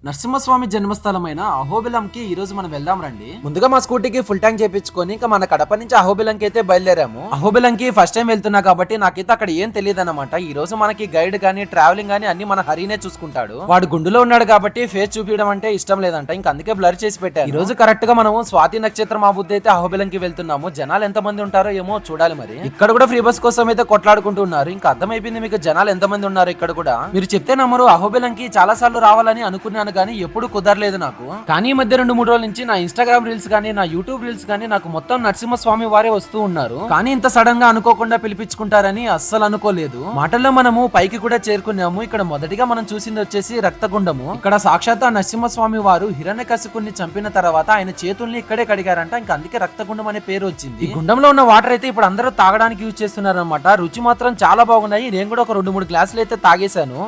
నరసింహస్వామి జన్మస్థలమైన అహోబిలంకి ఈ రోజు మనం వెళ్దాం రండి. ముందుగా మా స్కూటీకి ఫుల్ ట్యాంక్ చేపించుకొని ఇంకా మన కడప నుంచి అహోబిలంకి అయితే బయలుదేరాము. అహోబిలంకి ఫస్ట్ టైం వెళ్తున్నా కాబట్టి నాకైతే అక్కడ ఏం తెలియదు అనమాట. ఈ రోజు మనకి గైడ్ గానీ ట్రావెలింగ్ గానీ అన్ని మన హరినే చూసుకుంటాడు. వాడు గుండులో ఉన్నాడు కాబట్టి ఫేస్ చూపించడం అంటే ఇష్టం లేదంట. ఇంకా అందుకే బ్లర్ చేసి పెట్టారు. ఈ రోజు కరెక్ట్ గా మనము స్వాతి నక్షత్రం ఆ బుద్ధి అయితే అహోబిలంకి వెళ్తున్నాము. జనాలు ఎంత మంది ఉంటారో ఏమో చూడాలి. మరి ఇక్కడ కూడా ఫ్రీ బస్ కోసం అయితే కొట్లాడుకుంటున్నారు. ఇంకా అర్థమైపోయింది మీకు జనాలు ఎంత మంది ఉన్నారు ఇక్కడ కూడా. మీరు చెప్తే నమ్మరు, అహోబిలంకి చాలా సార్లు రావాలని అనుకున్నాను కానీ ఎప్పుడు కుదరలేదు నాకు. కానీ ఈ మధ్య 2-3 రోజుల నుంచి నా ఇన్స్టాగ్రామ్ రీల్స్ గానీ నా యూట్యూబ్ రీల్స్ గానీ నాకు మొత్తం నరసింహస్వామి వారే వస్తూ ఉన్నారు. కానీ ఇంత సడన్ గా అనుకోకుండా పిలిపించుకుంటారని అస్సలు అనుకోలేదు. మాటల్లో మనము పైకి కూడా చేరుకున్నాము. ఇక్కడ మొదటిగా మనం చూసింది వచ్చేసి రక్తగుండము. ఇక్కడ సాక్షాత్ నరసింహస్వామి వారు హిరణ్యకశిపుణ్ణి చంపిన తర్వాత ఆయన చేతుల్ని ఇక్కడే కడిగారంట. ఇంకా అందుకే రక్తగుండం అనే పేరు వచ్చింది. ఈ గుండంలో ఉన్న వాటర్ అయితే ఇప్పుడు అందరూ తాగడానికి యూజ్ చేస్తున్నారు అనమాట. రుచి మాత్రం చాలా బాగున్నాయి. నేను కూడా ఒక 2-3 గ్లాసులు అయితే తాగేశాను.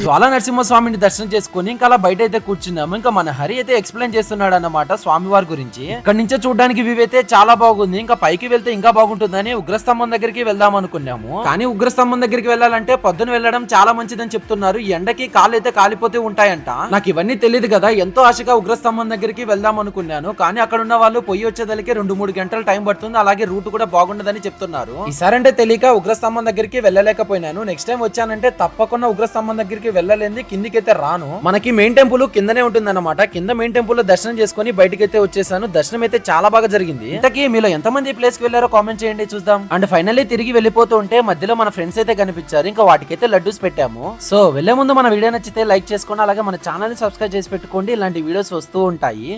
జ్వాల నరసింహస్వామిని దర్శనం చేసుకుని ఇంకా అలా బయట అయితే కూర్చున్నాము. ఇంకా మన హరి అయితే ఎక్స్ప్లెయిన్ చేస్తున్నాడు అన్నమాట స్వామి వారి గురించి. ఇక్కడ నుంచే చూడడానికి వ్యూ అయితే చాలా బాగుంది. ఇంకా పైకి వెళ్తే ఇంకా బాగుంటుందని ఉగ్రస్తంభం దగ్గరికి వెళ్దాం అనుకున్నాము. కానీ ఉగ్రస్తంభం దగ్గరికి వెళ్ళాలంటే పొద్దున వెళ్ళడం చాలా మంచిదని చెప్తున్నారు. ఎండకి కాళ్ళు అయితే కాలిపోతే ఉంటాయంట. నాకు ఇవన్నీ తెలియదు కదా. ఎంతో ఆశగా ఉగ్రస్తంభం దగ్గరికి వెళ్దాం అనుకున్నాను. కానీ అక్కడ ఉన్న వాళ్ళు పొయ్యి వచ్చేదలికి 2-3 గంటలు టైం పడుతుంది. అలాగే రూట్ కూడా బాగుండదని చెప్తున్నారు. ఈసారంటే తెలియక ఉగ్రస్తంభం దగ్గరికి వెళ్ళలేకపోయినాను. నెక్స్ట్ టైం వచ్చానంటే తప్పకుండా ఉగ్రస్తంభం దగ్గరికి వెళ్ళలేంది కిందికైతే రాను. మనకి మెయిన్ టెంపుల్ కిందనే ఉంటుంది అన్నమాట. కింద మెయిన్ టెంపుల్ లో దర్శనం చేసుకుని బయటకైతే వచ్చేసాను. దర్శనం అయితే చాలా బాగా జరిగింది. ఇంతకీ మీలో ఎంతమంది ఈ ప్లేస్ కి వెళ్ళారో కామెంట్ చేయండి చూద్దాం. అండ్ ఫైనల్లీ తిరిగి వెళ్ళిపోతూ ఉంటే మధ్యలో మన ఫ్రెండ్స్ అయితే కనిపించారు. ఇంకా వాటికైతే లడ్డూస్ పెట్టాము. సో వెళ్లే ముందు మన వీడియో నచ్చితే లైక్ చేసుకోండి. అలాగే మన ఛానల్ ని సబ్స్క్రైబ్ చేసి పెట్టుకోండి. ఇలాంటి వీడియోస్ వస్తూ ఉంటాయి.